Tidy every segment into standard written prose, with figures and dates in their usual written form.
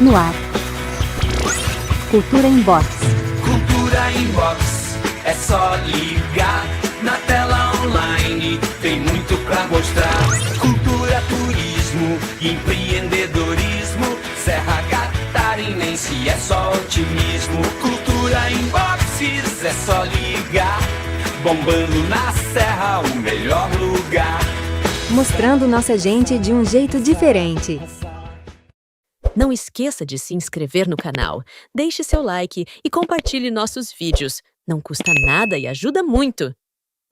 No ar. Cultura Inbox. Cultura Inbox, é só ligar. Na tela online tem muito pra mostrar. Cultura, turismo, empreendedorismo. Serra Catarinense é só otimismo. Cultura Inbox, é só ligar. Bombando na Serra, o melhor lugar. Mostrando nossa gente de um jeito diferente. Não esqueça de se inscrever no canal, deixe seu like e compartilhe nossos vídeos. Não custa nada e ajuda muito.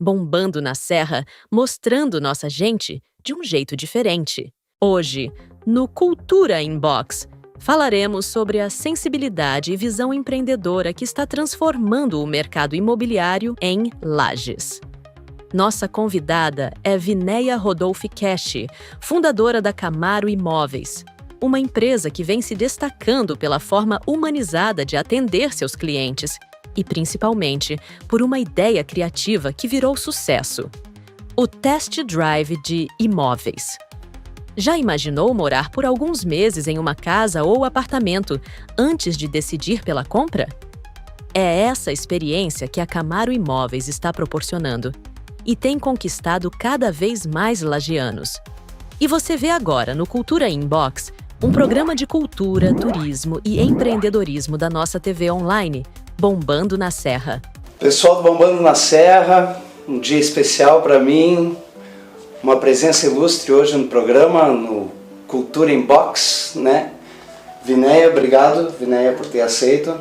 Bombando na Serra, mostrando nossa gente de um jeito diferente. Hoje, no Cultura Inbox, falaremos sobre a sensibilidade e visão empreendedora que está transformando o mercado imobiliário em Lages. Nossa convidada é Vinéia Rodolfi Cash, fundadora da Camaro Imóveis, uma empresa que vem se destacando pela forma humanizada de atender seus clientes e, principalmente, por uma ideia criativa que virou sucesso: o test drive de imóveis. Já imaginou morar por alguns meses em uma casa ou apartamento antes de decidir pela compra? É essa experiência que a Camaro Imóveis está proporcionando e tem conquistado cada vez mais lagianos. E você vê agora no Cultura Inbox um programa de cultura, turismo e empreendedorismo da nossa TV online, Bombando na Serra. Pessoal do Bombando na Serra, um dia especial para mim, uma presença ilustre hoje no programa, no Cultura Inbox, né? Vinéia, obrigado, Vinéia, por ter aceito.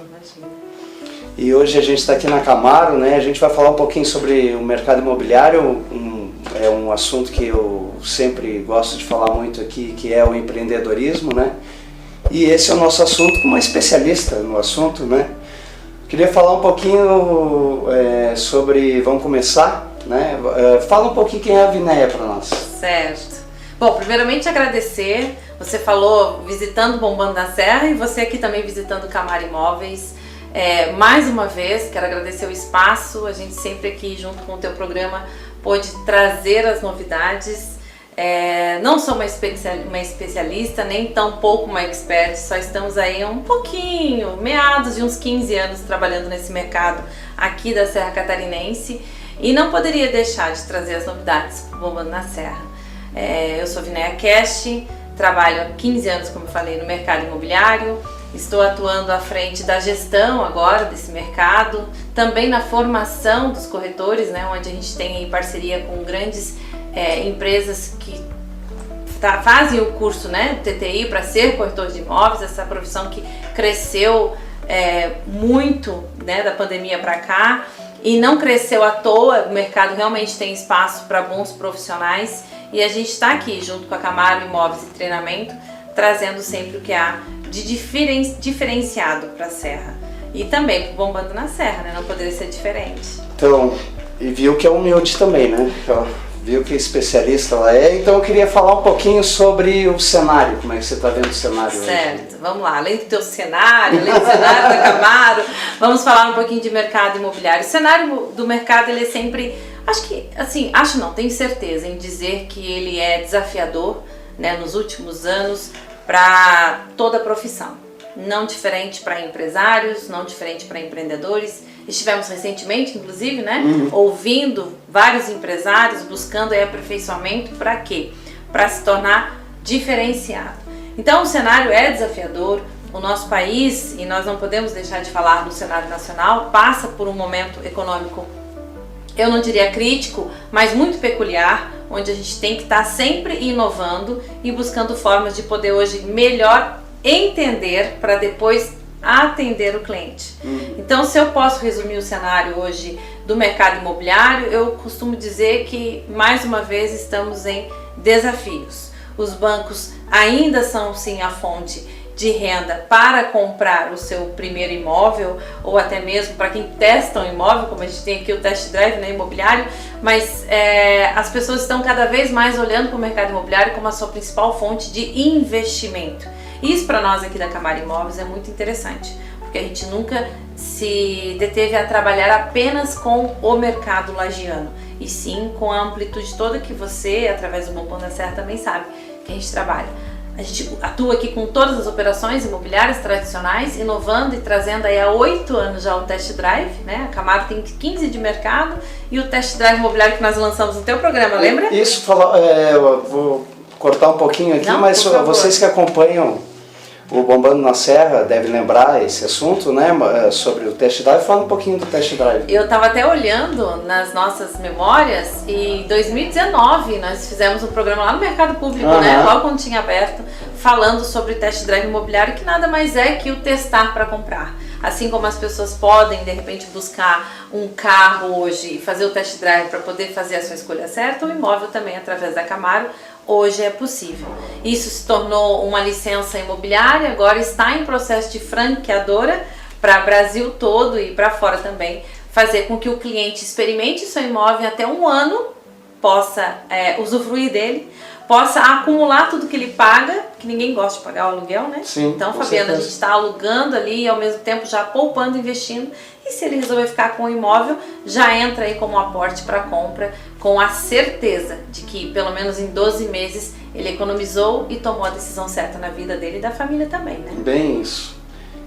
E hoje a gente está aqui na Camaro, né? A gente vai falar um pouquinho sobre o mercado imobiliário, é um assunto que eu sempre gosto de falar muito aqui, que é o empreendedorismo, né? E esse é o nosso assunto com uma especialista no assunto, né? Queria falar um pouquinho sobre, vamos começar, né? Fala um pouquinho quem é a Vinéia para nós. Certo. Bom, primeiramente agradecer, você falou visitando Bombando na Serra e você aqui também visitando Camaro Imóveis. Mais uma vez, quero agradecer o espaço, a gente sempre aqui junto com o teu programa pôde trazer as novidades. Não sou uma especialista, nem tão pouco uma expert, só estamos aí um pouquinho, meados de uns 15 anos trabalhando nesse mercado aqui da Serra Catarinense e não poderia deixar de trazer as novidades Bombando na Serra. Eu sou Vinéia Cash, trabalho há 15 anos, como eu falei, no mercado imobiliário. Estou atuando à frente da gestão agora desse mercado, também na formação dos corretores, né, onde a gente tem aí parceria com grandes empresas que fazem o curso, né, TTI para ser corretor de imóveis, essa profissão que cresceu muito, né, da pandemia para cá e não cresceu à toa. O mercado realmente tem espaço para bons profissionais e a gente está aqui junto com a Camaro Imóveis e Treinamento, trazendo sempre o que há de diferenciado para a Serra e também para Bombando na Serra, né? Não poderia ser diferente. Então, e viu que é humilde também, né? Viu que especialista ela é, então eu queria falar um pouquinho sobre o cenário, como é que você está vendo o cenário hoje? Certo, vamos lá, além do teu cenário, além do cenário da Camaro, vamos falar um pouquinho de mercado imobiliário. O cenário do mercado, ele é sempre, tenho certeza em dizer que ele é desafiador, né, nos últimos anos, para toda a profissão, não diferente para empresários, não diferente para empreendedores. Estivemos recentemente, inclusive, né, ouvindo vários empresários buscando aí aperfeiçoamento para quê? Para se tornar diferenciado. Então o cenário é desafiador, o nosso país, e nós não podemos deixar de falar no cenário nacional, passa por um momento econômico, eu não diria crítico, mas muito peculiar, onde a gente tem que estar sempre inovando e buscando formas de poder hoje melhor entender para depois atender o cliente. Então, se eu posso resumir o cenário hoje do mercado imobiliário, eu costumo dizer que, mais uma vez, estamos em desafios. Os bancos ainda são, sim, a fonte de renda para comprar o seu primeiro imóvel ou até mesmo para quem testa um imóvel, como a gente tem aqui o test drive, né, imobiliário, mas as pessoas estão cada vez mais olhando para o mercado imobiliário como a sua principal fonte de investimento. Isso para nós aqui da Camaro Imóveis é muito interessante, porque a gente nunca se deteve a trabalhar apenas com o mercado lagiano, e sim com a amplitude toda que você, através do Bombando na Serra, também sabe que a gente trabalha. A gente atua aqui com todas as operações imobiliárias tradicionais, inovando e trazendo aí há 8 anos já o Test Drive, né? A Camaro tem 15 de mercado e o Test Drive imobiliário que nós lançamos no teu programa, lembra? Isso, eu vou cortar um pouquinho aqui, Não, mas por favor. vocês que acompanham o Bombando na Serra devem lembrar esse assunto, né? Sobre o Test Drive. Fala um pouquinho do Test Drive. Eu estava até olhando nas nossas memórias e em 2019 nós fizemos um programa lá no Mercado Público, né? Logo quando tinha aberto, falando sobre Test Drive imobiliário, que nada mais é que o testar para comprar. Assim como as pessoas podem, de repente, buscar um carro hoje e fazer o Test Drive para poder fazer a sua escolha certa, o imóvel também, através da Camaro, hoje é possível. Isso se tornou uma licença imobiliária, agora está em processo de franqueadora para o Brasil todo e para fora também, fazer com que o cliente experimente seu imóvel até 1 ano, possa usufruir dele, possa acumular tudo que ele paga, que ninguém gosta de pagar o aluguel, né? Sim, então, com Fabiana, certeza. a gente está alugando ali e ao mesmo tempo já poupando, investindo. E se ele resolver ficar com o imóvel, já entra aí como aporte para compra, com a certeza de que pelo menos em 12 meses ele economizou e tomou a decisão certa na vida dele e da família também, né? Bem isso.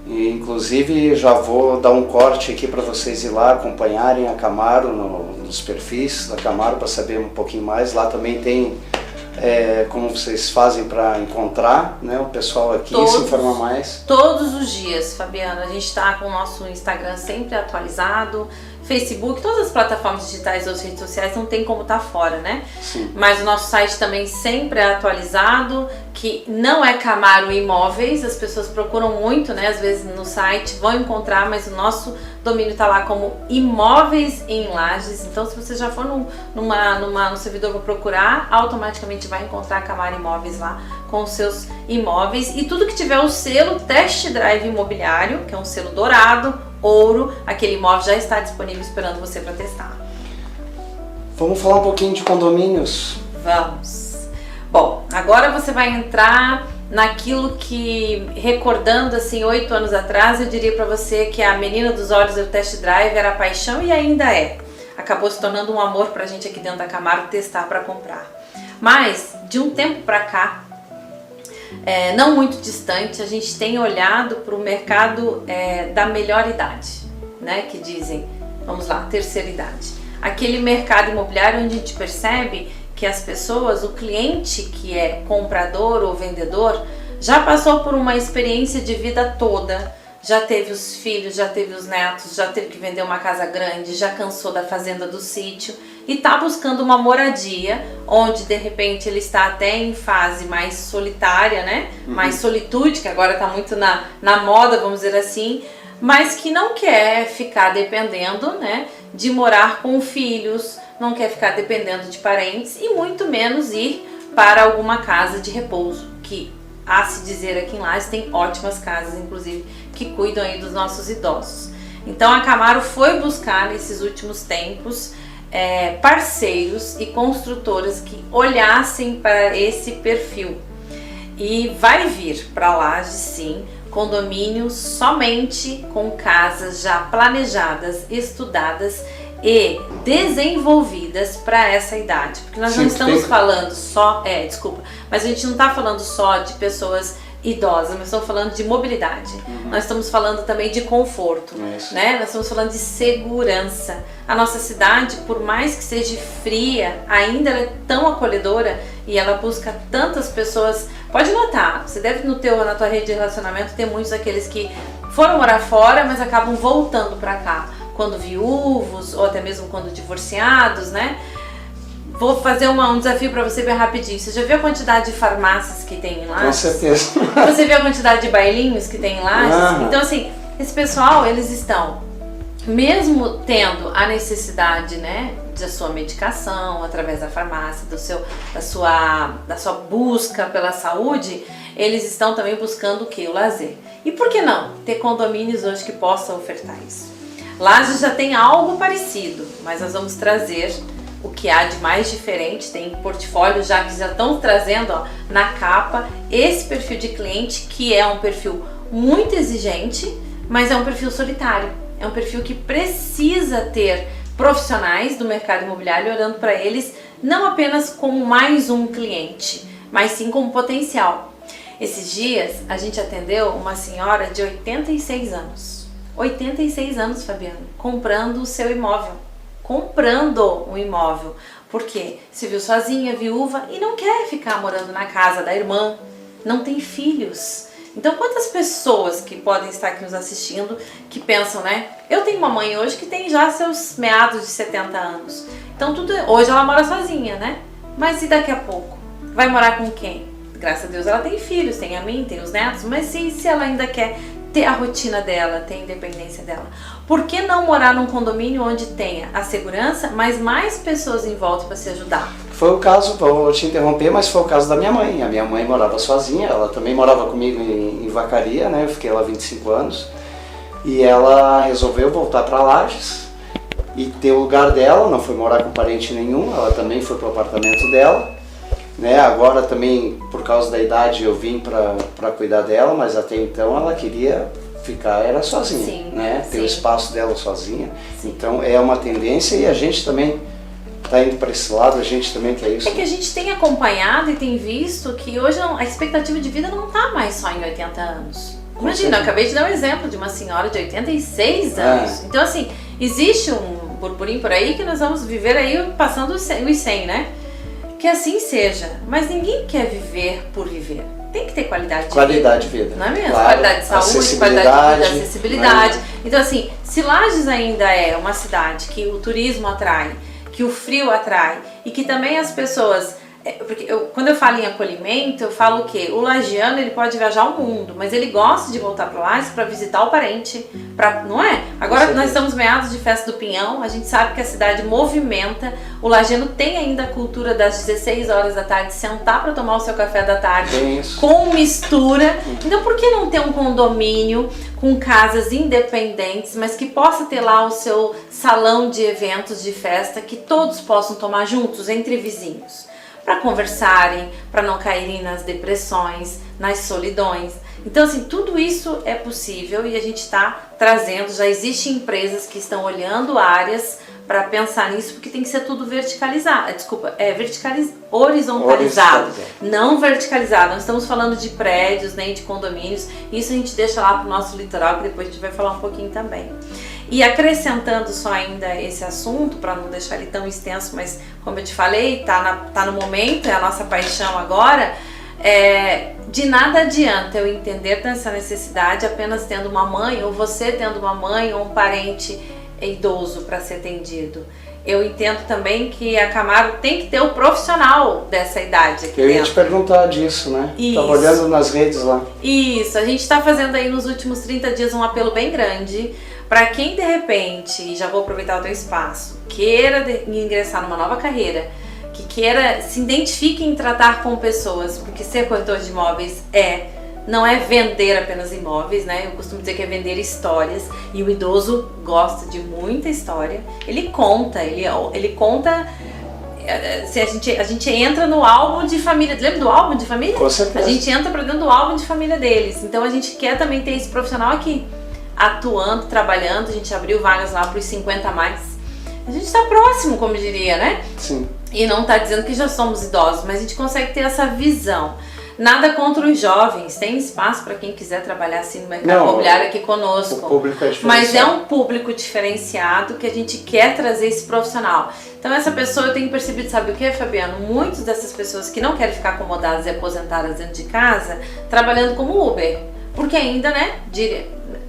E, inclusive, já vou dar um corte aqui para vocês ir lá acompanharem a Camaro nos perfis da Camaro para saber um pouquinho mais. Lá também tem como vocês fazem para encontrar, né, o pessoal aqui, se informar mais. Todos os dias, Fabiana, a gente está com o nosso Instagram sempre atualizado, Facebook, todas as plataformas digitais ou redes sociais não tem como estar fora, né? Sim. Mas o nosso site também sempre é atualizado, que não é Camaro Imóveis, as pessoas procuram muito, né? Às vezes no site vão encontrar, mas o nosso domínio está lá como Imóveis em Lages. Então, se você já for no servidor para procurar, automaticamente vai encontrar a Camaro Imóveis lá com os seus imóveis. E tudo que tiver o selo Test Drive Imobiliário, que é um selo dourado, ouro, aquele imóvel já está disponível esperando você para testar. Vamos falar um pouquinho de condomínios? Vamos! Bom, agora você vai entrar naquilo que, recordando assim 8 anos atrás, eu diria para você que a menina dos olhos do Test Drive era a paixão e ainda é. Acabou se tornando um amor pra gente aqui dentro da Camaro testar para comprar. Mas, de um tempo para cá, não muito distante, a gente tem olhado para o mercado da melhor idade, né? Que dizem, vamos lá, terceira idade. Aquele mercado imobiliário onde a gente percebe que as pessoas, o cliente que é comprador ou vendedor, já passou por uma experiência de vida toda, já teve os filhos, já teve os netos, já teve que vender uma casa grande, já cansou da fazenda do sítio e está buscando uma moradia onde de repente ele está até em fase mais solitária, né? Mais solitude, que agora está muito na moda, vamos dizer assim, mas que não quer ficar dependendo, né, de morar com filhos, não quer ficar dependendo de parentes e muito menos ir para alguma casa de repouso, que a se dizer aqui em Lages tem ótimas casas, inclusive, que cuidam aí dos nossos idosos. Então a Camaro foi buscar nesses últimos tempos parceiros e construtoras que olhassem para esse perfil. E vai vir para Lages, sim, condomínios somente com casas já planejadas, estudadas e desenvolvidas para essa idade, porque nós não estamos falando só, mas a gente não está falando só de pessoas idosas, nós estamos falando de mobilidade, nós estamos falando também de conforto, né? Nós estamos falando de segurança. A nossa cidade, por mais que seja fria, ainda ela é tão acolhedora e ela busca tantas pessoas. Pode notar, você deve na tua rede de relacionamento ter muitos daqueles que foram morar fora, mas acabam voltando para cá, quando viúvos ou até mesmo quando divorciados, né? Vou fazer um desafio para você bem rapidinho. Você já viu a quantidade de farmácias que tem em Lages? Com certeza. Você viu a quantidade de bailinhos que tem em Lages? Então, assim, esse pessoal, eles estão, mesmo tendo a necessidade, né, da sua medicação, através da farmácia, da sua busca pela saúde, eles estão também buscando o quê? O lazer. E por que não ter condomínios hoje que possam ofertar isso? Lages já tem algo parecido, mas nós vamos trazer o que há de mais diferente, tem portfólio já que já estão trazendo na capa esse perfil de cliente, que é um perfil muito exigente, mas é um perfil solitário, é um perfil que precisa ter profissionais do mercado imobiliário olhando para eles não apenas como mais um cliente, mas sim como potencial. Esses dias a gente atendeu uma senhora de 86 anos. 86 anos, Fabiano, comprando o seu imóvel. Comprando um imóvel. Por quê? Se viu sozinha, viúva e não quer ficar morando na casa da irmã. Não tem filhos. Então, quantas pessoas que podem estar aqui nos assistindo que pensam, né? Eu tenho uma mãe hoje que tem já seus meados de 70 anos. Então, hoje ela mora sozinha, né? Mas e daqui a pouco? Vai morar com quem? Graças a Deus ela tem filhos, tem a mim, tem os netos, mas se ela ainda quer ter a rotina dela, ter a independência dela, por que não morar num condomínio onde tenha a segurança, mas mais pessoas em volta para se ajudar? Foi o caso, vou te interromper, mas foi o caso da minha mãe. A minha mãe morava sozinha, ela também morava comigo em Vacaria, né? Eu fiquei lá 25 anos. E ela resolveu voltar para Lages e ter o lugar dela, não foi morar com parente nenhum, ela também foi pro apartamento dela. Né? Agora também, por causa da idade, eu vim para cuidar dela, mas até então ela queria ficar, era sozinha, sim, né? Ter sim. o espaço dela sozinha. Sim. Então é uma tendência e a gente também está indo para esse lado, a gente também quer isso. É que a gente tem acompanhado e tem visto que hoje a expectativa de vida não está mais só em 80 anos. Imagina, eu acabei de dar um exemplo de uma senhora de 86 anos. Então assim, existe um burburinho por aí que nós vamos viver aí passando os 100, né? Que assim seja, mas ninguém quer viver por viver. Tem que ter qualidade de vida. Não é mesmo? Claro. Qualidade de saúde, qualidade de vida, acessibilidade. Né? Então assim, se Lages ainda é uma cidade que o turismo atrai, que o frio atrai e que também as pessoas... Porque quando eu falo em acolhimento, eu falo o quê? O lagiano, ele pode viajar ao mundo, mas ele gosta de voltar para Lages para visitar o parente, não é? Agora nós estamos meados de Festa do Pinhão, a gente sabe que a cidade movimenta, o lagiano tem ainda a cultura das 16 horas da tarde sentar para tomar o seu café da tarde com mistura. Então por que não ter um condomínio com casas independentes, mas que possa ter lá o seu salão de eventos, de festa, que todos possam tomar juntos, entre vizinhos? Para conversarem, para não caírem nas depressões, nas solidões. Então assim, tudo isso é possível e a gente está trazendo, já existem empresas que estão olhando áreas para pensar nisso, porque tem que ser tudo verticalizado, horizontalizado, não verticalizado. Não estamos falando de prédios, nem de condomínios, isso a gente deixa lá para o nosso litoral, que depois a gente vai falar um pouquinho também. E acrescentando só ainda esse assunto, para não deixar ele tão extenso, mas como eu te falei, tá no momento, é a nossa paixão agora, de nada adianta eu entender dessa necessidade apenas tendo uma mãe, ou você tendo uma mãe, ou um parente idoso para ser atendido. Eu entendo também que a Camaro tem que ter o profissional dessa idade aqui Eu ia dentro. te perguntar disso, né? Isso. Tava olhando nas redes lá. Isso, a gente está fazendo aí nos últimos 30 dias um apelo bem grande para quem de repente, já vou aproveitar o teu espaço, queira ingressar numa nova carreira, que queira, se identifique em tratar com pessoas, porque ser corretor de imóveis não é vender apenas imóveis, né? Eu costumo dizer que é vender histórias, e o idoso gosta de muita história. Ele conta, ele conta. Se a gente entra no álbum de família, lembra do álbum de família? Com certeza. A gente entra para dentro do álbum de família deles. Então a gente quer também ter esse profissional aqui, atuando, trabalhando. A gente abriu vagas lá para os 50 a mais. A gente está próximo, como diria, né? Sim. E não está dizendo que já somos idosos, mas a gente consegue ter essa visão. Nada contra os jovens, tem espaço para quem quiser trabalhar assim no mercado imobiliário aqui conosco. O público é diferenciado. Mas é um público diferenciado que a gente quer trazer esse profissional. Então essa pessoa, eu tenho percebido, sabe o que, Fabiano? Muitas dessas pessoas que não querem ficar acomodadas e aposentadas dentro de casa, trabalhando como Uber. Porque ainda, né?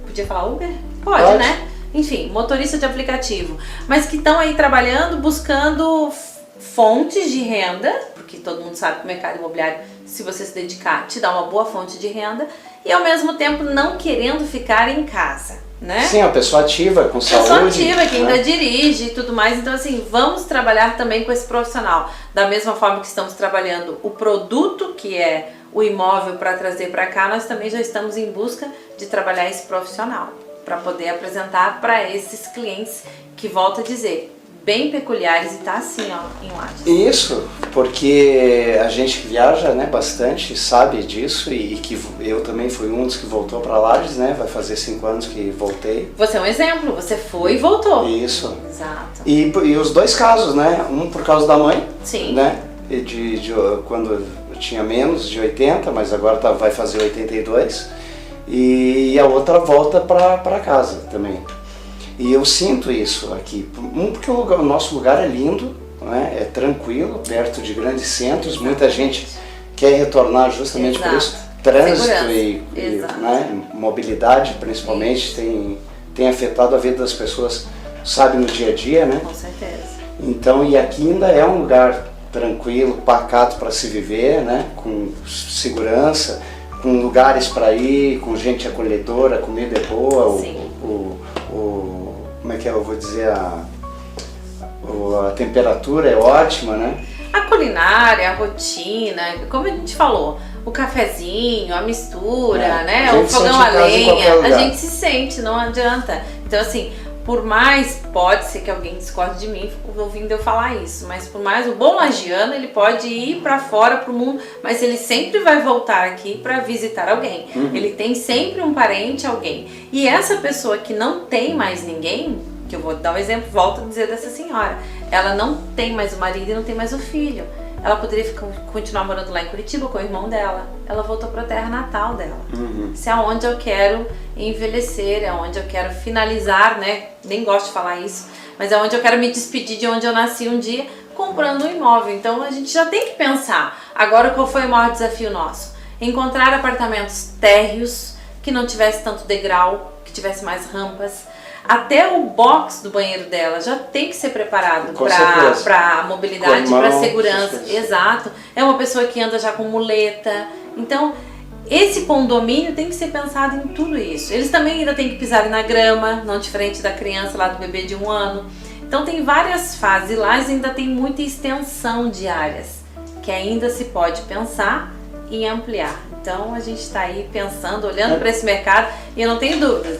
Podia falar Uber? Pode, né? Enfim, motorista de aplicativo. Mas que estão aí trabalhando, buscando fontes de renda, porque todo mundo sabe que o mercado imobiliário, se você se dedicar, te dá uma boa fonte de renda, e ao mesmo tempo não querendo ficar em casa, né? Sim, a pessoa ativa, com saúde. Pessoa ativa, que ainda dirige e tudo mais. Então assim, vamos trabalhar também com esse profissional. Da mesma forma que estamos trabalhando o produto, que é o imóvel, para trazer para cá, nós também já estamos em busca de trabalhar esse profissional, para poder apresentar para esses clientes que, volto a dizer, bem peculiares, e tá assim, ó, em Lages. Isso, porque a gente que viaja, né, bastante, sabe disso, e que eu também fui um dos que voltou para Lages, né, vai fazer 5 anos que voltei. Você é um exemplo, você foi e voltou. Isso. Exato. E os dois casos, né, um por causa da mãe, Sim. né, quando eu tinha menos de 80, mas agora vai fazer 82. E a outra volta para casa também. E eu sinto isso aqui, porque o nosso lugar é lindo, né? É tranquilo, perto de grandes centros, muita gente quer retornar justamente por isso. Trânsito e né? Mobilidade principalmente tem afetado a vida das pessoas, sabe, no dia a dia, né? Com certeza. Então, e aqui ainda é um lugar tranquilo, pacato para se viver, né? Com segurança, com lugares para ir, com gente acolhedora, a comida é boa, como é que eu vou dizer, a temperatura é ótima, né? A culinária, a rotina, como a gente falou, o cafezinho, a mistura, né? O fogão a lenha, a gente se sente, não adianta. Então assim, por mais, pode ser que alguém discorde de mim ouvindo eu falar isso, mas por mais, o bom lagiano, ele pode ir para fora, pro mundo, mas ele sempre vai voltar aqui para visitar alguém. Ele tem sempre um parente, alguém. E essa pessoa que não tem mais ninguém, que eu vou dar um exemplo, volto a dizer dessa senhora, ela não tem mais o marido e não tem mais o filho. Ela poderia continuar morando lá em Curitiba com o irmão dela. Ela voltou para a terra natal dela. Isso é onde eu quero envelhecer, é onde eu quero finalizar, né? Nem gosto de falar isso, mas é onde eu quero me despedir de onde eu nasci um dia, comprando um imóvel. Então a gente já tem que pensar. Agora, qual foi o maior desafio nosso? Encontrar apartamentos térreos, que não tivesse tanto degrau, que tivesse mais rampas. Até o box do banheiro dela já tem que ser preparado para mobilidade, para segurança. Exato. É uma pessoa que anda já com muleta. Então, esse condomínio tem que ser pensado em tudo isso. Eles também ainda têm que pisar na grama, não diferente da criança lá do bebê de 1 ano. Então, tem várias fases. E lá ainda tem muita extensão de áreas que ainda se pode pensar em ampliar. Então a gente está aí pensando, olhando para esse mercado, e eu não tenho dúvidas,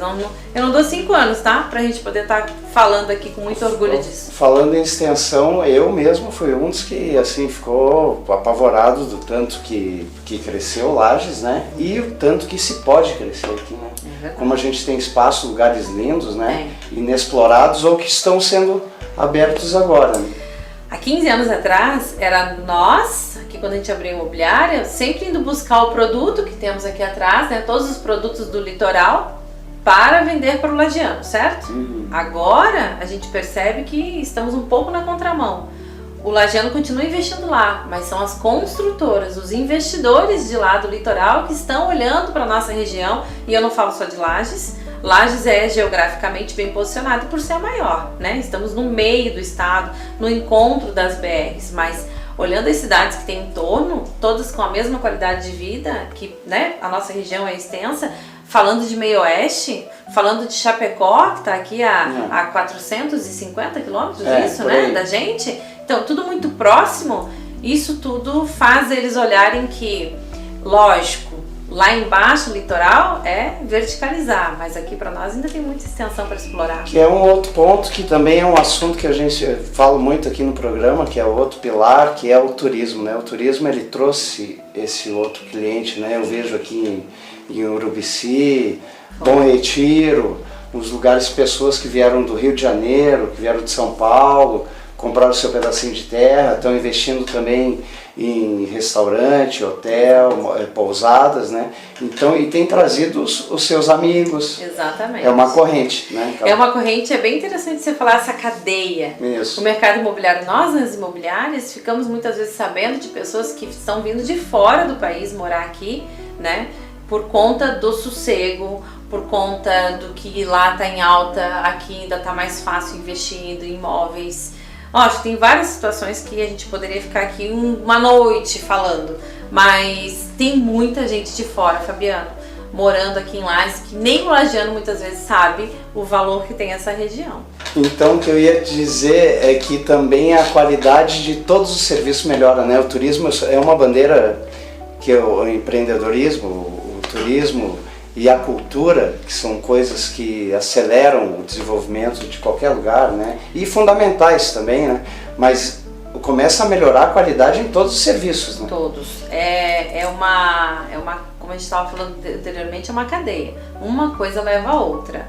eu não dou 5 anos, tá? Pra gente poder estar falando aqui com muito orgulho disso. Falando em extensão, eu mesmo fui um dos que assim ficou apavorado do tanto que cresceu Lages, né? E o tanto que se pode crescer aqui, né? Como a gente tem espaço, lugares lindos, né? Inexplorados ou que estão sendo abertos agora, né? Há 15 anos atrás, era nós, aqui quando a gente abriu a imobiliária, sempre indo buscar o produto que temos aqui atrás, né, todos os produtos do litoral, para vender para o lagiano, certo? Agora, a gente percebe que estamos um pouco na contramão. O lagiano continua investindo lá, mas são as construtoras, os investidores de lá do litoral que estão olhando para a nossa região, e eu não falo só de Lages. Lages é geograficamente bem posicionado por ser a maior, né? Estamos no meio do estado, no encontro das BRs, mas olhando as cidades que tem em torno, todas com a mesma qualidade de vida, que, né, a nossa região é extensa, falando de meio oeste, falando de Chapecó, que está aqui a 450 quilômetros, né, da gente. Então, tudo muito próximo, isso tudo faz eles olharem que, lógico, lá embaixo, o litoral, é verticalizar, mas aqui para nós ainda tem muita extensão para explorar. Que é um outro ponto que também é um assunto que a gente fala muito aqui no programa, que é o outro pilar, que é o turismo, né? O turismo, ele trouxe esse outro cliente, né? Eu vejo aqui em Urubici, Bom Retiro, nos lugares, pessoas que vieram do Rio de Janeiro, que vieram de São Paulo, compraram o seu pedacinho de terra, estão investindo também em restaurante, hotel, pousadas, né? Então, e tem trazido os seus amigos. Exatamente. É uma corrente, né? É uma corrente, é bem interessante você falar essa cadeia. Isso. O mercado imobiliário, nós nas imobiliárias, ficamos muitas vezes sabendo de pessoas que estão vindo de fora do país morar aqui, né? Por conta do sossego, por conta do que lá está em alta, aqui ainda está mais fácil investindo em imóveis. Lógico, tem várias situações que a gente poderia ficar aqui uma noite falando, mas tem muita gente de fora, Fabiano, morando aqui em Lages, que nem o lagiano muitas vezes sabe o valor que tem essa região. Então, o que eu ia dizer é que também a qualidade de todos os serviços melhora, né? O turismo é uma bandeira que o empreendedorismo, o turismo e a cultura, que são coisas que aceleram o desenvolvimento de qualquer lugar, né? E fundamentais também, né? Mas começa a melhorar a qualidade em todos os serviços, né? Todos. É uma, como a gente estava falando anteriormente, é uma cadeia. Uma coisa leva a outra.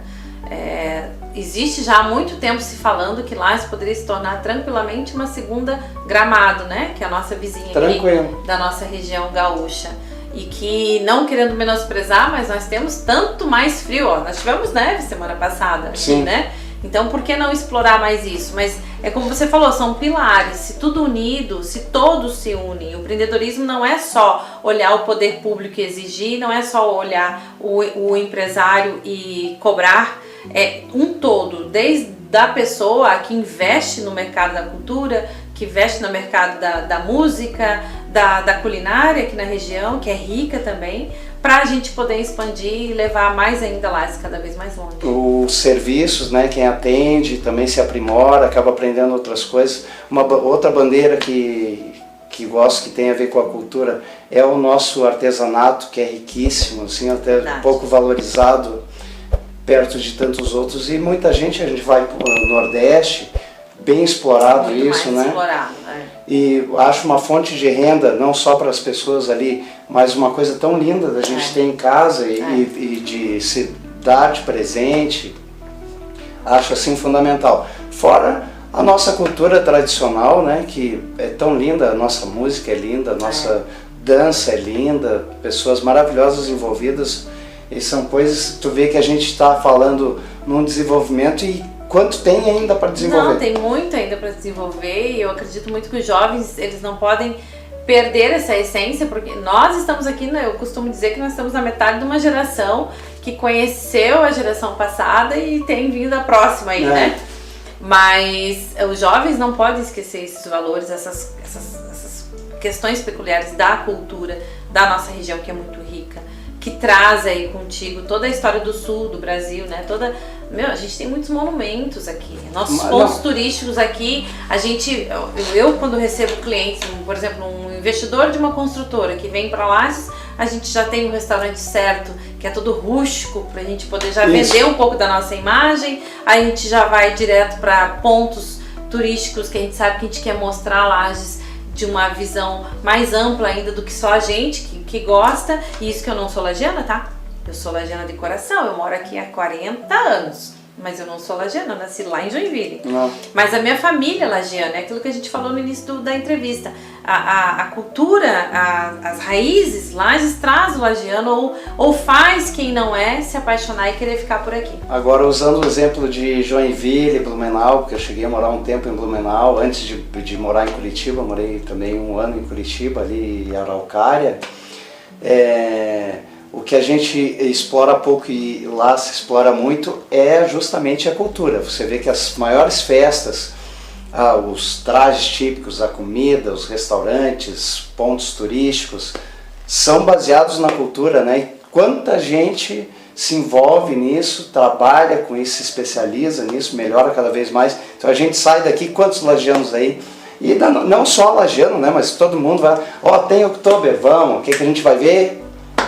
existe já há muito tempo se falando que Lages poderia se tornar tranquilamente uma segunda Gramado, né? Que é a nossa vizinha aqui da nossa região gaúcha. E que, não querendo menosprezar, mas nós temos tanto mais frio, ó. Nós tivemos neve semana passada aqui, né? Então, por que não explorar mais isso? Mas é como você falou, são pilares. Se tudo unido, se todos se unem. O empreendedorismo não é só olhar o poder público e exigir, não é só olhar o empresário e cobrar. É um todo, desde a pessoa que investe no mercado da cultura, que investe no mercado da música, da culinária aqui na região, que é rica também, para a gente poder expandir e levar mais ainda Lages cada vez mais longe. Os serviços, né, quem atende também se aprimora, acaba aprendendo outras coisas. Outra bandeira que gosto, que tem a ver com a cultura, é o nosso artesanato, que é riquíssimo, assim, até pouco valorizado perto de tantos outros. E muita gente, a gente vai para o Nordeste, bem explorado muito isso, né? Explorado, E acho uma fonte de renda, não só para as pessoas ali, mas uma coisa tão linda da gente ter em casa e de se dar de presente. Acho assim fundamental. Fora a nossa cultura tradicional, né? Que é tão linda, a nossa música é linda, a nossa dança é linda, pessoas maravilhosas envolvidas. E são coisas, tu vê que a gente está falando num desenvolvimento e quanto tem ainda para desenvolver? Não, tem muito ainda para desenvolver e eu acredito muito que os jovens, eles não podem perder essa essência, porque nós estamos aqui, né, eu costumo dizer que nós estamos na metade de uma geração que conheceu a geração passada e tem vindo a próxima aí, né? Mas os jovens não podem esquecer esses valores, essas questões peculiares da cultura da nossa região, que é muito rica, que traz aí contigo toda a história do sul do Brasil, né? A gente tem muitos monumentos aqui, nossos pontos turísticos aqui. Eu quando recebo clientes, por exemplo, um investidor de uma construtora que vem para Lages, a gente já tem um restaurante certo, que é todo rústico, para a gente poder já vender um pouco da nossa imagem. A gente já vai direto para pontos turísticos que a gente sabe que a gente quer mostrar Lages de uma visão mais ampla ainda do que só a gente que gosta. E isso que eu não sou lagiana, tá? Eu sou lagiana de coração, eu moro aqui há 40 anos, mas eu não sou lagiana, eu nasci lá em Joinville. Mas a minha família é lagiana, é aquilo que a gente falou no início da entrevista. A cultura, as raízes, Lages traz o lagiano ou faz quem não é se apaixonar e querer ficar por aqui. Agora, usando o exemplo de Joinville, Blumenau, porque eu cheguei a morar um tempo em Blumenau, antes de morar em Curitiba, morei também um ano em Curitiba, ali em Araucária. O que a gente explora pouco e lá se explora muito é justamente a cultura. Você vê que as maiores festas, os trajes típicos, a comida, os restaurantes, pontos turísticos, são baseados na cultura, né? E quanta gente se envolve nisso, trabalha com isso, se especializa nisso, melhora cada vez mais. Então a gente sai daqui, quantos lagianos aí? E não só lagiano, né? Mas todo mundo vai, tem Oktober, vamos, o que a gente vai ver?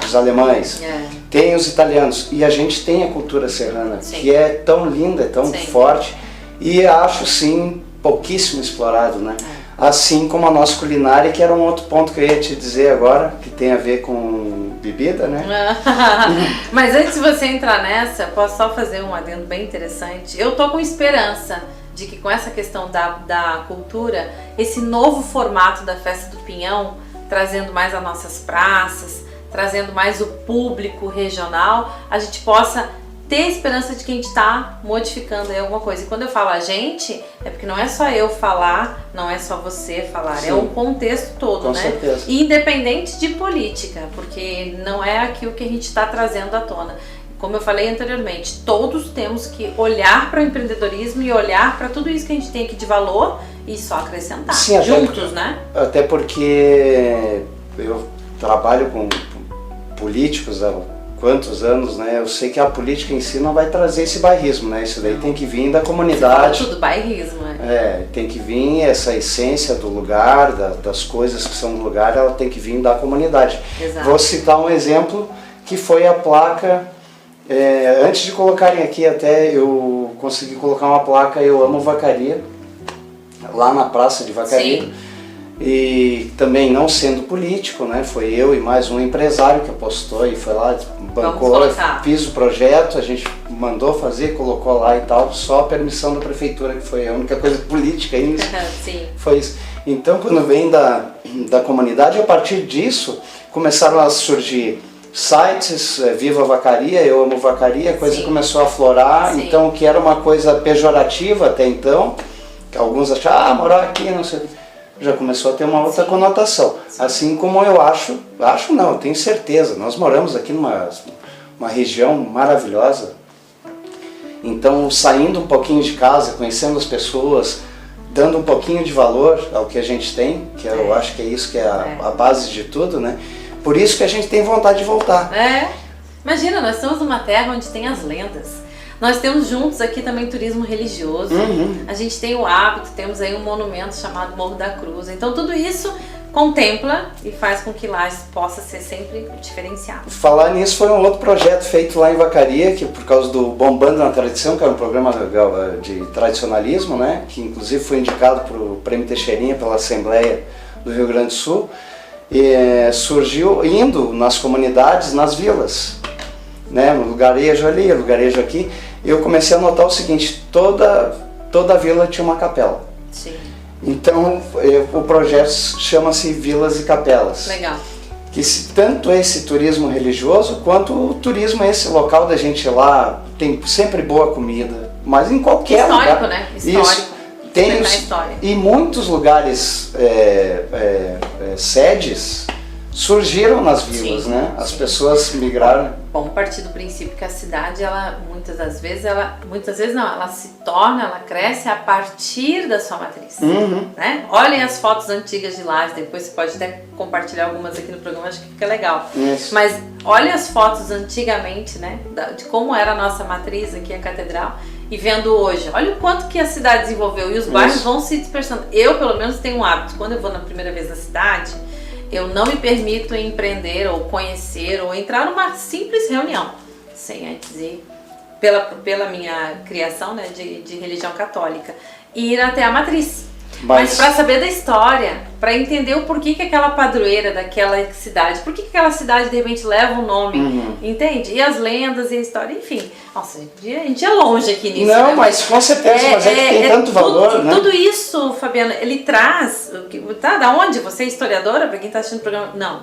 Os alemães, tem os italianos, e a gente tem a cultura serrana, que é tão linda, é tão forte, e acho sim pouquíssimo explorado, né? Assim como a nossa culinária, que era um outro ponto que eu ia te dizer agora, que tem a ver com bebida, né? Mas antes de você entrar nessa, posso só fazer um adendo bem interessante. Eu tô com esperança de que com essa questão da cultura, esse novo formato da Festa do Pinhão, trazendo mais as nossas praças, trazendo mais o público regional, a gente possa ter esperança de que a gente está modificando aí alguma coisa. E quando eu falo a gente, é porque não é só eu falar, não é só você falar, é o contexto todo, né? Certeza. E independente de política, porque não é aquilo que a gente está trazendo à tona. Como eu falei anteriormente, todos temos que olhar para o empreendedorismo e olhar para tudo isso que a gente tem aqui de valor e só acrescentar, juntos, né? Até porque eu trabalho com políticos há quantos anos, né? Eu sei que a política em si não vai trazer esse bairrismo, né? Isso daí tem que vir da comunidade. Você fala tudo bairrismo, tem que vir essa essência do lugar, das coisas que são do lugar, ela tem que vir da comunidade. Exato. Vou citar um exemplo que foi a placa, antes de colocarem aqui até eu consegui colocar uma placa Eu Amo Vacaria, lá na Praça de Vacaria. E também não sendo político, né? Foi eu e mais um empresário que apostou e foi lá, bancou, fiz o projeto, a gente mandou fazer, colocou lá e tal, só a permissão da prefeitura, que foi a única coisa política aí. Sim. Foi isso. Então, quando vem da comunidade, a partir disso, começaram a surgir sites, Viva Vacaria, Eu Amo Vacaria, a coisa começou a aflorar. Sim. Então, que era uma coisa pejorativa até então, que alguns achavam, morar aqui, não sei, já começou a ter uma outra conotação. Assim como eu acho não, eu tenho certeza, nós moramos aqui numa região maravilhosa, então saindo um pouquinho de casa, conhecendo as pessoas, dando um pouquinho de valor ao que a gente tem, que eu acho que é isso que é a base de tudo, né? Por isso que a gente tem vontade de voltar. Imagina, nós estamos numa terra onde tem as lendas. Nós temos juntos aqui também turismo religioso, a gente tem o hábito, temos aí um monumento chamado Morro da Cruz, então tudo isso contempla e faz com que lá possa ser sempre diferenciado. Falar nisso, foi um outro projeto feito lá em Vacaria, que por causa do Bombando na Tradição, que era um programa de tradicionalismo, né, que inclusive foi indicado para o Prêmio Teixeirinha pela Assembleia do Rio Grande do Sul, e surgiu indo nas comunidades, nas vilas, né, no lugarejo ali, lugarejo aqui, e eu comecei a notar o seguinte, toda vila tinha uma capela. Sim. Então o projeto chama-se Vilas e Capelas. Legal. Que tanto esse turismo religioso, quanto o turismo esse local da gente ir lá, tem sempre boa comida, mas em qualquer lugar. Histórico, né? Histórico. Isso. Tem e muitos lugares, sedes, surgiram nas vilas, sim, né? As pessoas migraram. Vamos partir do princípio que a cidade, ela muitas vezes não, ela se torna, ela cresce a partir da sua matriz, né? Olhem as fotos antigas de lá, depois você pode até compartilhar algumas aqui no programa, acho que fica legal. Isso. Mas olha as fotos antigamente, né? De como era a nossa matriz aqui, a catedral, e vendo hoje, olha o quanto que a cidade desenvolveu e os bairros vão se dispersando. Eu, pelo menos, tenho um hábito, quando eu vou na primeira vez na cidade, eu não me permito empreender ou conhecer ou entrar numa simples reunião, sem antes ir, pela minha criação, né, de religião católica, ir até a matriz. Mas para saber da história, para entender o porquê que aquela padroeira daquela cidade, por que aquela cidade de repente leva um nome, entende? E as lendas e a história, enfim. Nossa, a gente é longe aqui nisso. Não, né? mas com certeza, mas é que tem tanto valor, né? Tudo isso, Fabiana, ele traz, tá? Da onde? Você é historiadora? Para quem está assistindo o programa? Não.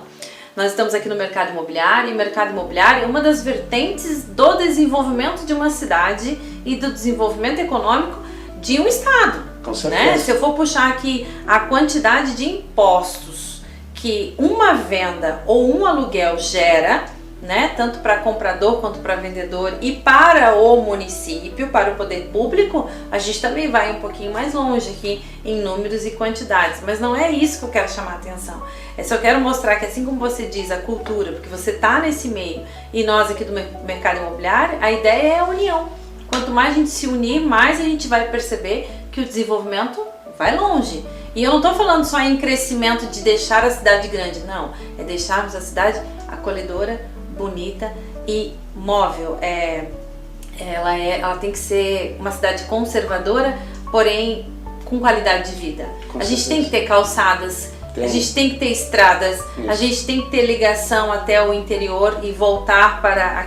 Nós estamos aqui no mercado imobiliário, e o mercado imobiliário é uma das vertentes do desenvolvimento de uma cidade e do desenvolvimento econômico de um estado. Com certeza. Né? Se eu for puxar aqui a quantidade de impostos que uma venda ou um aluguel gera, né, tanto para comprador quanto para vendedor e para o município, para o poder público, a gente também vai um pouquinho mais longe aqui em números e quantidades, mas não é isso que eu quero chamar a atenção. Eu só quero mostrar que, assim como você diz, a cultura, porque você está nesse meio e nós aqui do mercado imobiliário, a ideia é a união. Quanto mais a gente se unir, mais a gente vai perceber que o desenvolvimento vai longe. E eu não estou falando só em crescimento de deixar a cidade grande, não. É deixarmos a cidade acolhedora, bonita e móvel. Ela tem que ser uma cidade conservadora, porém com qualidade de vida. A gente tem que ter calçadas, a gente tem que ter estradas, a gente tem que ter ligação até o interior e voltar para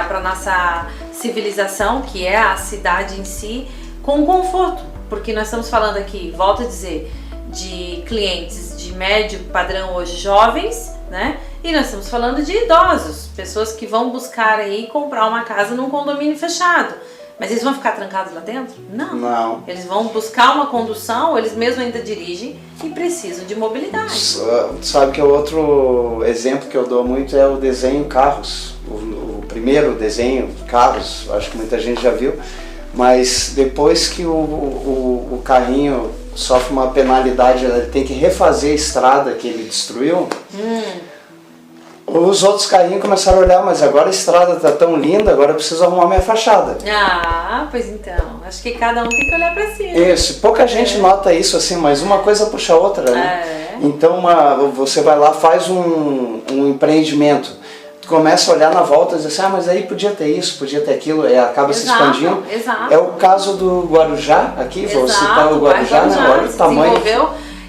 a nossa civilização, que é a cidade em si, com conforto. Porque nós estamos falando aqui, volto a dizer, de clientes de médio padrão hoje jovens, né? E nós estamos falando de idosos, pessoas que vão buscar aí comprar uma casa num condomínio fechado. Mas eles vão ficar trancados lá dentro? Não. Eles vão buscar uma condução, eles mesmos ainda dirigem e precisam de mobilidade. Sabe que o outro exemplo que eu dou muito é o desenho Carros. O primeiro desenho Carros, acho que muita gente já viu. Mas depois que o carrinho sofre uma penalidade, ele tem que refazer a estrada que ele destruiu, os outros carrinhos começaram a olhar, mas agora a estrada está tão linda, agora eu preciso arrumar minha fachada. Ah, pois então, acho que cada um tem que olhar para si. Isso, pouca gente nota isso assim, mas uma coisa puxa a outra, né? Então você vai lá, faz um empreendimento, começa a olhar na volta e diz assim, mas aí podia ter isso, podia ter aquilo, e acaba se expandindo. Exato. É o caso do Guarujá, aqui, vou citar o Guarujá, né? Olha o tamanho.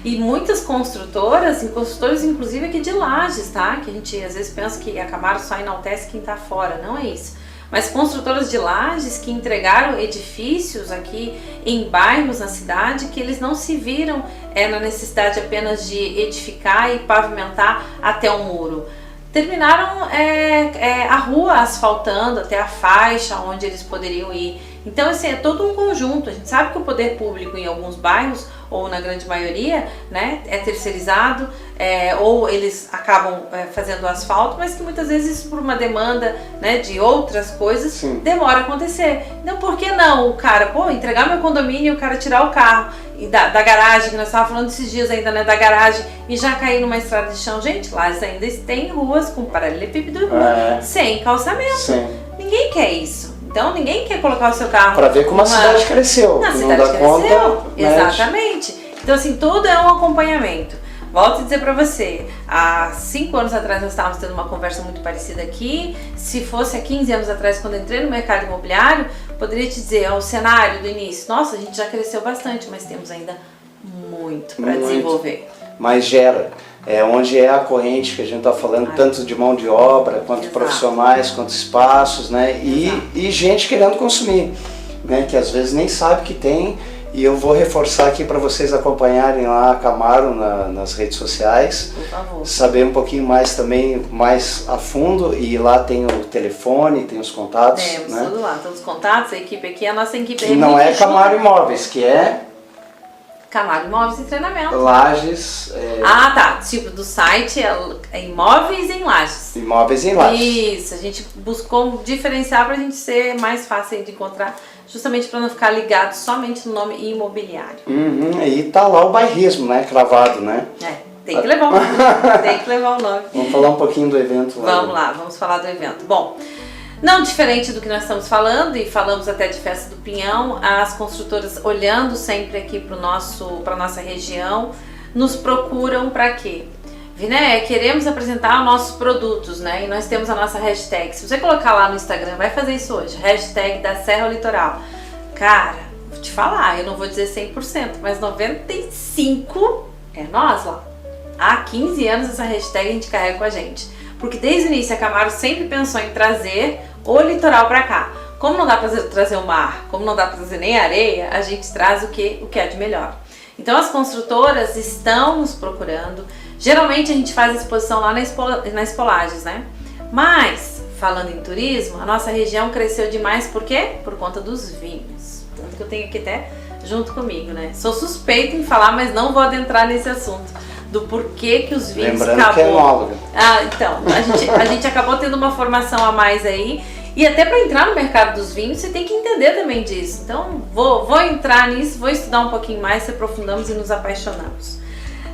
E muitas construtoras, e construtores inclusive aqui de Lages, tá? Que a gente às vezes pensa que a Camaro só enaltece quem tá fora, não é isso. Mas construtoras de Lages que entregaram edifícios aqui em bairros na cidade que eles não se viram na necessidade apenas de edificar e pavimentar até o muro. Terminaram a rua asfaltando até a faixa onde eles poderiam ir. Então, assim, é todo um conjunto. A gente sabe que o poder público em alguns bairros, ou na grande maioria, né, é terceirizado, ou eles acabam fazendo o asfalto, mas que muitas vezes isso por uma demanda, né, de outras coisas, Sim. demora a acontecer. Então, por que não o cara, entregar meu condomínio e o cara tirar o carro e da garagem, que nós estávamos falando esses dias ainda, né, da garagem, e já cair numa estrada de chão? Gente, lá ainda tem ruas com paralelepípedo sem calçamento. Sim. Ninguém quer isso. Então ninguém quer colocar o seu carro Para ver como a cidade cresceu. Na não cidade dá cresceu, conta, exatamente. Então assim, tudo é um acompanhamento. Volto a dizer para você, há 5 anos atrás nós estávamos tendo uma conversa muito parecida aqui. Se fosse há 15 anos atrás, quando eu entrei no mercado imobiliário, poderia te dizer, o cenário do início, nossa, a gente já cresceu bastante, mas temos ainda muito para desenvolver. Mas gera. Onde é a corrente que a gente está falando, tanto de mão de obra, quanto profissionais, quanto espaços, né? E gente querendo consumir, né? Que às vezes nem sabe que tem. E eu vou reforçar aqui para vocês acompanharem lá a Camaro nas redes sociais. Por favor. Saber um pouquinho mais também, mais a fundo. E lá tem o telefone, tem os contatos. Temos, né? tudo lá, todos os contatos, a equipe aqui, a nossa equipe Que não é Camaro Imóveis, que é Camaro Imóveis e Treinamento. Lages. Ah, tá. Tipo, do site é Imóveis em Lages. Imóveis em Lages. Isso, a gente buscou diferenciar pra gente ser mais fácil de encontrar, justamente para não ficar ligado somente no nome imobiliário. E tá lá o bairrismo, né? Cravado, né? Tem que levar o nome. Tem que levar o nome. Vamos falar um pouquinho do evento lá. Vamos lá, vamos falar do evento. Bom, não diferente do que nós estamos falando, e falamos até de Festa do Pinhão, as construtoras olhando sempre aqui para nossa região, nos procuram para quê? Viné, queremos apresentar os nossos produtos, né? E nós temos a nossa hashtag. Se você colocar lá no Instagram, vai fazer isso hoje, hashtag da Serra ao Litoral. Cara, vou te falar, eu não vou dizer 100%, mas 95% é nós lá. Há 15 anos essa hashtag a gente carrega com a gente. Porque desde o início a Camaro sempre pensou em trazer o litoral para cá. Como não dá para trazer o mar, como não dá para trazer nem areia, a gente traz o que é de melhor. Então as construtoras estão nos procurando. Geralmente a gente faz a exposição lá na Expo Lages, né? Mas, falando em turismo, a nossa região cresceu demais, por quê? Por conta dos vinhos. Tanto que eu tenho aqui até junto comigo, né? Sou suspeita em falar, mas não vou adentrar nesse assunto. Do porquê que os vinhos Lembrando que é enóloga. Então, a gente acabou tendo uma formação a mais aí. E até para entrar no mercado dos vinhos, você tem que entender também disso. Então, vou entrar nisso, vou estudar um pouquinho mais, se aprofundamos e nos apaixonamos.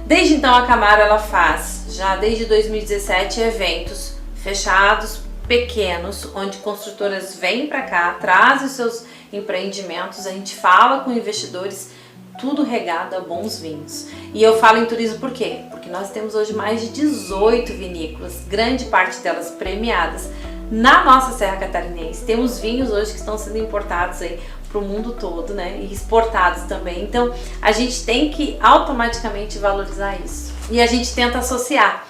Desde então, a Camaro ela faz, já desde 2017, eventos fechados, pequenos, onde construtoras vêm para cá, trazem os seus empreendimentos, a gente fala com investidores, tudo regado a bons vinhos. E eu falo em turismo por quê? Porque nós temos hoje mais de 18 vinícolas, grande parte delas premiadas, na nossa Serra Catarinense. Temos vinhos hoje que estão sendo importados aí para o mundo todo, né? E exportados também. Então, a gente tem que automaticamente valorizar isso. E a gente tenta associar.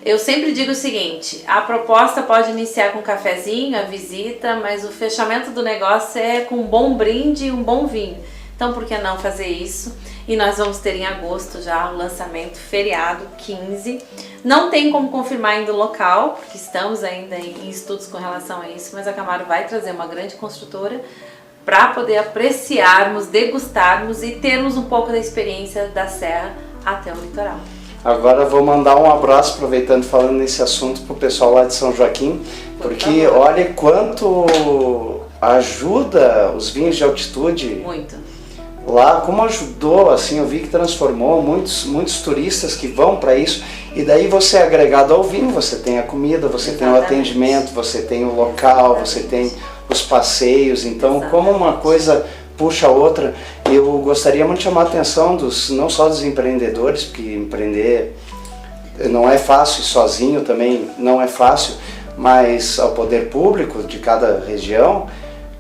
Eu sempre digo o seguinte, a proposta pode iniciar com um cafezinho, a visita, mas o fechamento do negócio é com um bom brinde e um bom vinho. Então, por que não fazer isso? E nós vamos ter em agosto já o lançamento, feriado 15. Não tem como confirmar ainda o local, porque estamos ainda em estudos com relação a isso, mas a Camaro vai trazer uma grande construtora para poder apreciarmos, degustarmos e termos um pouco da experiência da serra até o litoral. Agora vou mandar um abraço, aproveitando falando nesse assunto, para o pessoal lá de São Joaquim, porque olha quanto ajuda os vinhos de altitude. Muito. Lá, como ajudou, assim, eu vi que transformou muitos turistas que vão para isso. E daí você é agregado ao vinho, você tem a comida, você tem o atendimento, você tem o local, você tem os passeios. Então, como uma coisa puxa a outra, eu gostaria muito de chamar a atenção não só dos empreendedores, porque empreender não é fácil, sozinho também não é fácil, mas ao poder público de cada região,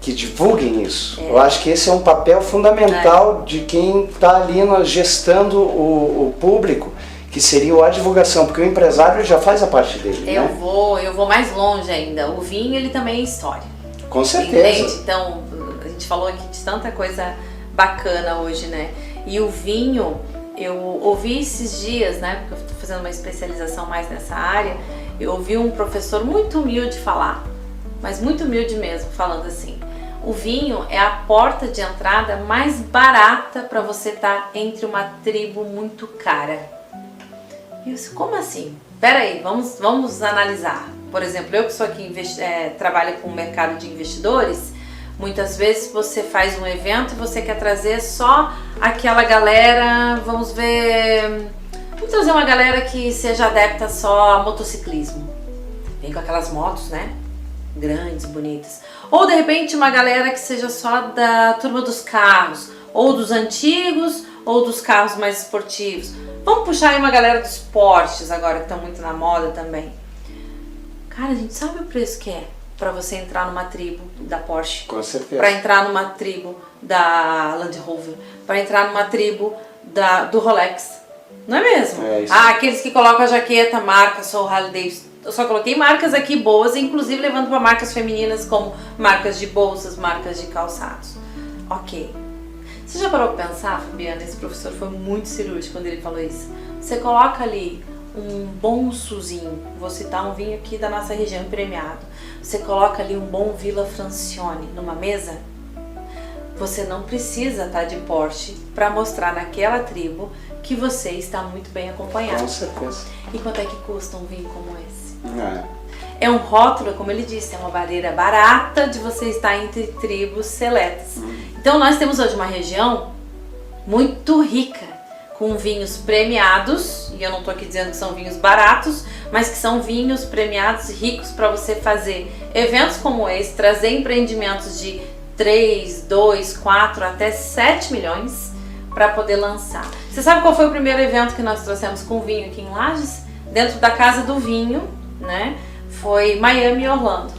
que divulguem isso. Eu acho que esse é um papel fundamental de quem está ali gestando o público, que seria a divulgação, porque o empresário já faz a parte dele. Eu né? vou mais longe ainda. O vinho, ele também é história. Com certeza. Entende? Então, a gente falou aqui de tanta coisa bacana hoje, né? E o vinho, eu ouvi esses dias, né? Porque eu estou fazendo uma especialização mais nessa área. Eu ouvi um professor muito humilde falar, mas muito humilde mesmo, falando assim: o vinho é a porta de entrada mais barata para você estar entre uma tribo muito cara. E eu disse, como assim? Peraí, vamos analisar. Por exemplo, eu que sou aqui, trabalho com o mercado de investidores, muitas vezes você faz um evento e você quer trazer só aquela galera, vamos trazer uma galera que seja adepta só a motociclismo. Vem com aquelas motos, né? Grandes, bonitas. Ou de repente uma galera que seja só da turma dos carros, ou dos antigos, ou dos carros mais esportivos. Vamos puxar aí uma galera dos Porsches agora, que estão muito na moda também. Cara, a gente sabe o preço que é para você entrar numa tribo da Porsche. Com certeza. Para entrar numa tribo da Land Rover. Para entrar numa tribo do Rolex. Não é mesmo? É isso. Aqueles que colocam a jaqueta, marca, sou Harley Davidson. Eu só coloquei marcas aqui boas, inclusive levando para marcas femininas como marcas de bolsas, marcas de calçados. Ok. Você já parou para pensar, Fabiana? Esse professor foi muito cirúrgico quando ele falou isso. Você coloca ali um bom Suzinho, vou citar um vinho aqui da nossa região premiado. Você coloca ali um bom Villa Francione numa mesa, você não precisa estar de Porsche para mostrar naquela tribo que você está muito bem acompanhado. Com certeza. E quanto é que custa um vinho como esse? É. É um rótulo, como ele disse, é uma barreira barata de você estar entre tribos seletas. Então nós temos hoje uma região muito rica, com vinhos premiados, e eu não estou aqui dizendo que são vinhos baratos, mas que são vinhos premiados e ricos para você fazer eventos como esse, trazer empreendimentos de 3, 2, 4 até 7 milhões para poder lançar. Você sabe qual foi o primeiro evento que nós trouxemos com vinho aqui em Lages? Dentro da Casa do Vinho, né? Foi Miami e Orlando.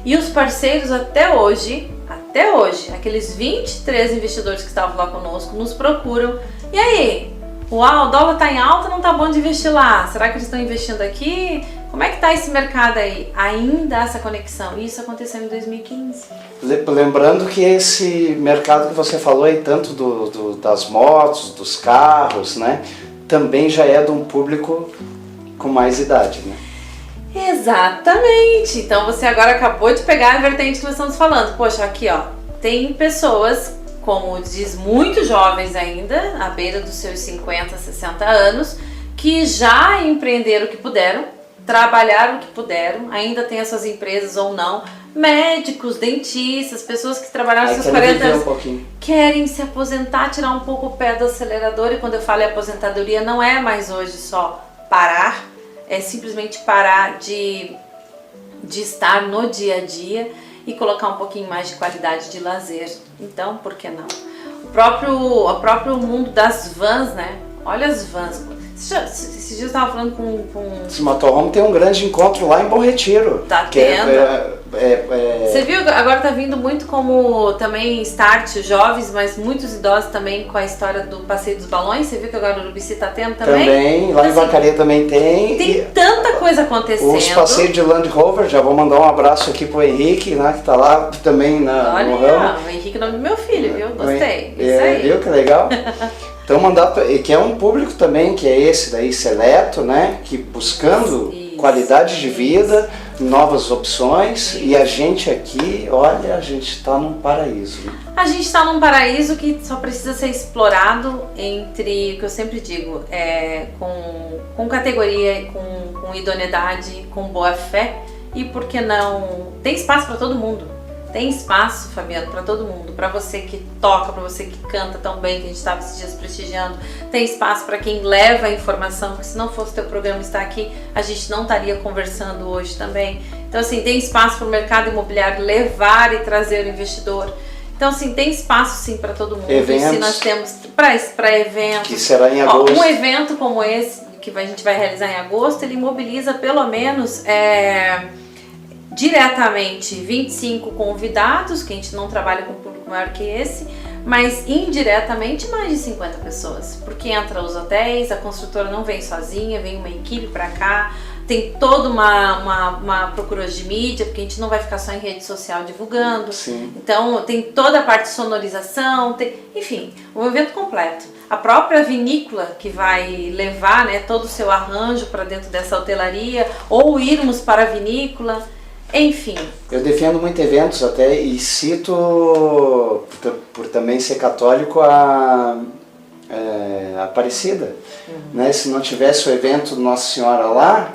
E os parceiros até hoje, aqueles 23 investidores que estavam lá conosco, nos procuram. E aí? Uau, o dólar tá em alta, não tá bom de investir lá? Será que eles estão investindo aqui? Como é que tá esse mercado aí? Ainda há essa conexão. E isso aconteceu em 2015. Lembrando que esse mercado que você falou aí, tanto das motos, dos carros, né? Também já é de um público com mais idade, né? Exatamente! Então você agora acabou de pegar a vertente que nós estamos falando. Poxa, aqui ó, tem pessoas, como diz, muito jovens ainda, à beira dos seus 50, 60 anos, que já empreenderam o que puderam, trabalharam o que puderam, ainda tem as suas empresas ou não, médicos, dentistas, pessoas que trabalharam seus 40 anos, querem se aposentar, tirar um pouco o pé do acelerador. E quando eu falo em aposentadoria, não é mais hoje só parar, é simplesmente parar de estar no dia a dia e colocar um pouquinho mais de qualidade de lazer. Então, por que não? O próprio mundo das vans, né? Olha as vans. Esses dias eu estava falando com... Esse motorhome tem um grande encontro lá em Bom Retiro. Tá tendo. Você viu, agora tá vindo muito como também start jovens, mas muitos idosos também com a história do passeio dos balões. Você viu que agora o Urubici tá tendo também? Também, lá em Vacaria também tem. Tem tanta coisa acontecendo. Os passeios de Land Rover, já vou mandar um abraço aqui pro Henrique, né, que tá lá também no ramo. O Henrique é o nome do meu filho, viu? Gostei. Isso aí. Viu que legal? Então que é um público também, que é esse daí seleto, né, que buscando qualidade de vida, novas opções. E a gente aqui, olha, a gente está num paraíso. Né? A gente está num paraíso que só precisa ser explorado entre, o que eu sempre digo, com categoria, com idoneidade, com boa fé. E por que não? Tem espaço para todo mundo. Tem espaço, Fabiano, para todo mundo. Para você que toca, para você que canta tão bem, que a gente estava esses dias prestigiando. Tem espaço para quem leva a informação, porque se não fosse o teu programa estar aqui, a gente não estaria conversando hoje também. Então, assim, tem espaço para o mercado imobiliário levar e trazer o investidor. Então, assim, tem espaço sim para todo mundo. Eventos. Se nós temos para eventos. Que será em agosto. Um evento como esse, que a gente vai realizar em agosto, ele mobiliza pelo menos diretamente 25 convidados, que a gente não trabalha com público maior que esse, mas indiretamente mais de 50 pessoas, porque entra os hotéis, a construtora não vem sozinha, vem uma equipe para cá, tem toda uma procura de mídia, porque a gente não vai ficar só em rede social divulgando. Sim. Então tem toda a parte de sonorização, enfim, um evento completo. A própria vinícola que vai levar, né, todo o seu arranjo para dentro dessa hotelaria, ou irmos para a vinícola, enfim. Eu defendo muito eventos até e cito, por também ser católico, a Aparecida. Né? Se não tivesse o evento Nossa Senhora lá,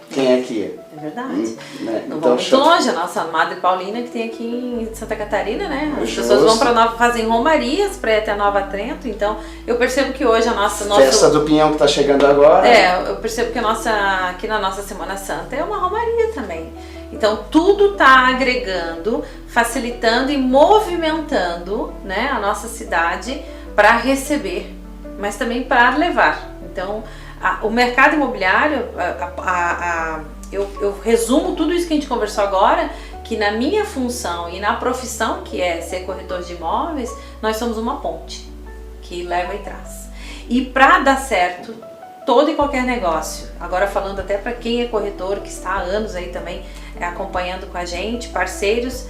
quem é que ia? É verdade. Né? Não Então, vamos muito longe, a nossa Madre Paulina que tem aqui em Santa Catarina, né? As pessoas vão para Nova, fazem romarias para ir até Nova Trento, então eu percebo que hoje a nossa... Festa do Pinhão que está chegando agora. Eu percebo que aqui na nossa Semana Santa é uma romaria também. Então tudo está agregando, facilitando e movimentando, né, a nossa cidade para receber, mas também para levar. Então o mercado imobiliário, eu resumo tudo isso que a gente conversou agora, que na minha função e na profissão, que é ser corretor de imóveis, nós somos uma ponte que leva e traz. E para dar certo todo e qualquer negócio, agora falando até para quem é corretor, que está há anos aí também acompanhando com a gente, parceiros,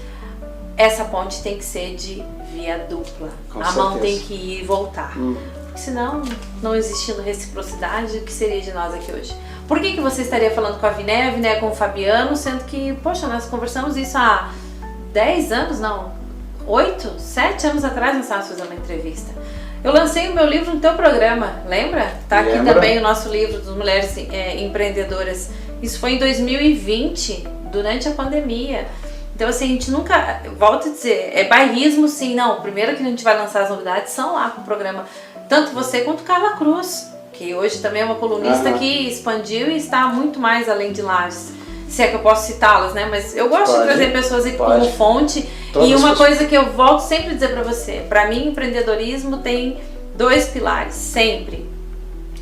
essa ponte tem que ser de via dupla. Com a certeza. mão tem que ir e voltar. Porque senão, não existindo reciprocidade, o que seria de nós aqui hoje? Por que você estaria falando com a Vinéia com o Fabiano, sendo que, poxa, nós conversamos isso há 10 anos, não, 8, 7 anos atrás nós estávamos fazendo uma entrevista. Eu lancei o meu livro no teu programa, lembra? Tá aqui também o nosso livro das mulheres empreendedoras. Isso foi em 2020, durante a pandemia. Então assim, a gente nunca, volto a dizer, é bairrismo sim, não, primeiro que a gente vai lançar as novidades são lá com o programa, tanto você quanto Carla Cruz, que hoje também é uma colunista que expandiu e está muito mais além de Lages, se é que eu posso citá-las, né, mas eu gosto de trazer pessoas aqui como fonte. Todas. E uma coisa que eu volto sempre a dizer para você, para mim empreendedorismo tem 2 pilares, sempre,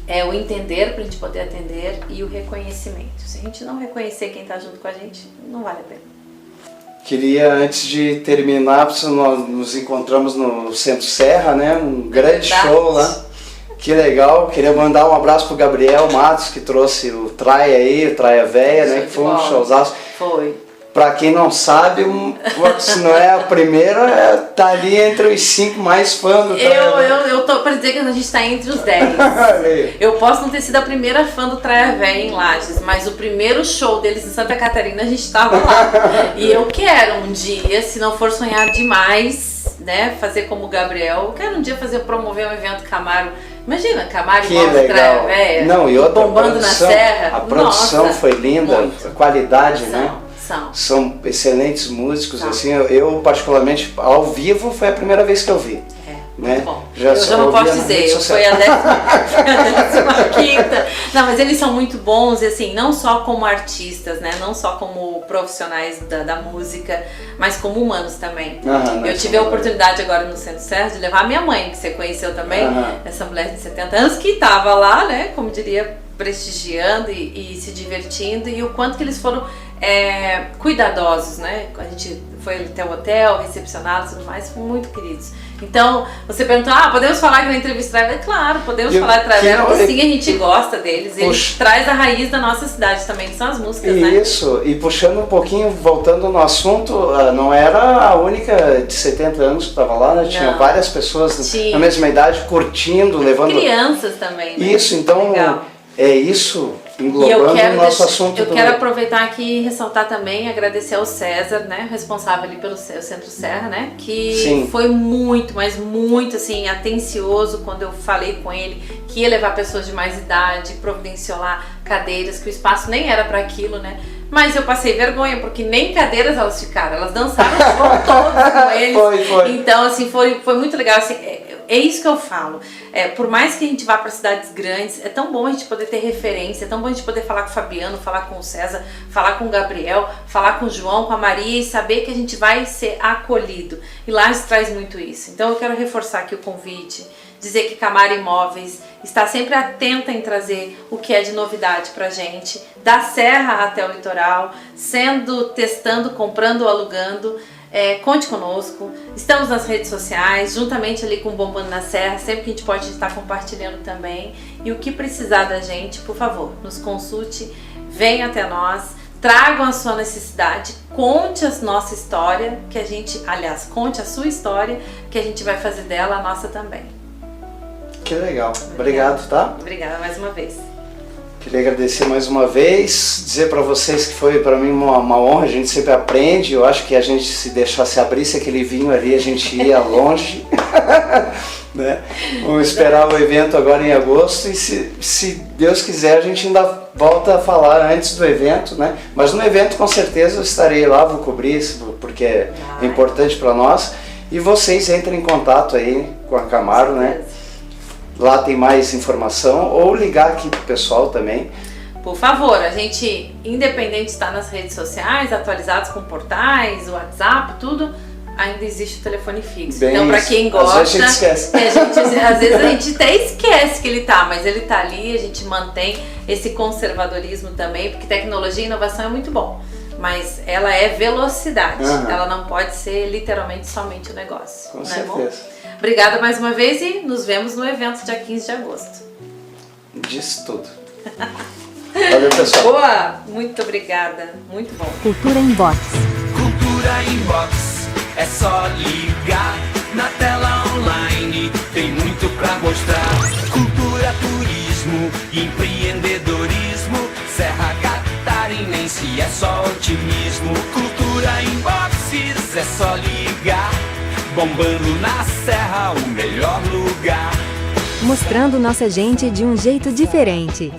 é o entender para a gente poder atender e o reconhecimento. Se a gente não reconhecer quem está junto com a gente, não vale a pena. Queria, antes de terminar, nós nos encontramos no Centro Serra, né? Um grande show lá. Que legal. Queria mandar um abraço pro Gabriel Matos, que trouxe o Traia aí, o Traia Véia, né? Que foi um showzaço. Foi. Pra quem não sabe, se não é a primeira, tá ali entre os 5 mais fãs do Traia. Eu tô pra dizer que a gente tá entre os 10. Eu posso não ter sido a primeira fã do Traia Véia em Lages, mas o primeiro show deles em Santa Catarina a gente tava lá. E eu quero um dia, se não for sonhar demais, né, fazer como o Gabriel, eu quero um dia promover um evento Camaro. Imagina, Camaro e Traia Véia. Não, e outra bombando produção, na serra. A produção foi linda, a qualidade, né? São excelentes músicos, assim, eu particularmente, ao vivo, foi a primeira vez que eu vi. Né? Bom, eu já não posso dizer, foi a 15ª. Não, mas eles são muito bons, assim, não só como artistas, né? Não só como profissionais da música, mas como humanos também. Eu tive a oportunidade agora no Centro Serra de levar a minha mãe, que você conheceu também, essa mulher de 70 anos, que estava lá, né? Como diria, prestigiando e se divertindo, e o quanto que eles foram cuidadosos, né? A gente foi até o hotel, recepcionados e tudo mais, muito queridos. Então, você perguntou, podemos falar que na entrevista é claro, podemos falar de Traia, porque sim, a gente gosta deles. Eles traz a raiz da nossa cidade também, que são as músicas, né? Isso, e puxando um pouquinho, voltando no assunto, não era a única de 70 anos que estava lá, né? Tinha várias pessoas na mesma idade curtindo, levando... Crianças também, né? Isso, então... Legal. É isso, englobando o nosso assunto. Eu quero aproveitar aqui e ressaltar também, agradecer ao César, né, responsável ali pelo Centro Serra, né, que foi muito, mas muito, assim, atencioso quando eu falei com ele que ia levar pessoas de mais idade, providenciou lá cadeiras, que o espaço nem era para aquilo, né, mas eu passei vergonha, porque nem cadeiras elas ficaram, elas dançaram todas com eles. Foi. Então, assim, foi muito legal, assim, é isso que eu falo. Por mais que a gente vá para cidades grandes, é tão bom a gente poder ter referência, é tão bom a gente poder falar com o Fabiano, falar com o César, falar com o Gabriel, falar com o João, com a Maria e saber que a gente vai ser acolhido. E Lages traz muito isso. Então eu quero reforçar aqui o convite dizer que Camaro Imóveis está sempre atenta em trazer o que é de novidade pra gente, da serra até o litoral, testando, comprando ou alugando. Conte conosco, estamos nas redes sociais, juntamente ali com o Bombando na Serra, sempre que a gente pode estar compartilhando também. E o que precisar da gente, por favor, nos consulte, venha até nós, tragam a sua necessidade, conte a nossa história, que a gente, aliás, conte a sua história, que a gente vai fazer dela a nossa também. Que legal. Obrigado, tá? Obrigada mais uma vez. Queria agradecer mais uma vez, dizer para vocês que foi para mim uma honra, a gente sempre aprende, eu acho que a gente se deixasse abrisse aquele vinho ali, a gente ia longe, né? Vamos esperar o evento agora em agosto e se Deus quiser a gente ainda volta a falar antes do evento, né? Mas no evento com certeza eu estarei lá, vou cobrir isso porque é importante para nós e vocês entrem em contato aí com a Camaro, né? Lá tem mais informação, ou ligar aqui pro pessoal também. Por favor, a gente, independente de estar nas redes sociais, atualizados com portais, WhatsApp, tudo, ainda existe o telefone fixo. Bem, então, para quem gosta, às vezes a gente esquece. Às vezes a gente até esquece que ele tá, mas ele tá ali, a gente mantém esse conservadorismo também, porque tecnologia e inovação é muito bom. Mas ela é velocidade, ela não pode ser literalmente somente o negócio. Com certeza. Obrigada mais uma vez e nos vemos no evento dia 15 de agosto. Diz tudo. Valeu, pessoal. Boa! Muito obrigada. Muito bom. Cultura Inbox. Cultura Inbox, é só ligar na tela online, tem muito pra mostrar. Cultura, turismo, empreendedorismo, Serra Catarinense é só otimismo. Cultura Inboxes, é só ligar. Bombando na Serra, o melhor lugar. Mostrando nossa gente de um jeito diferente.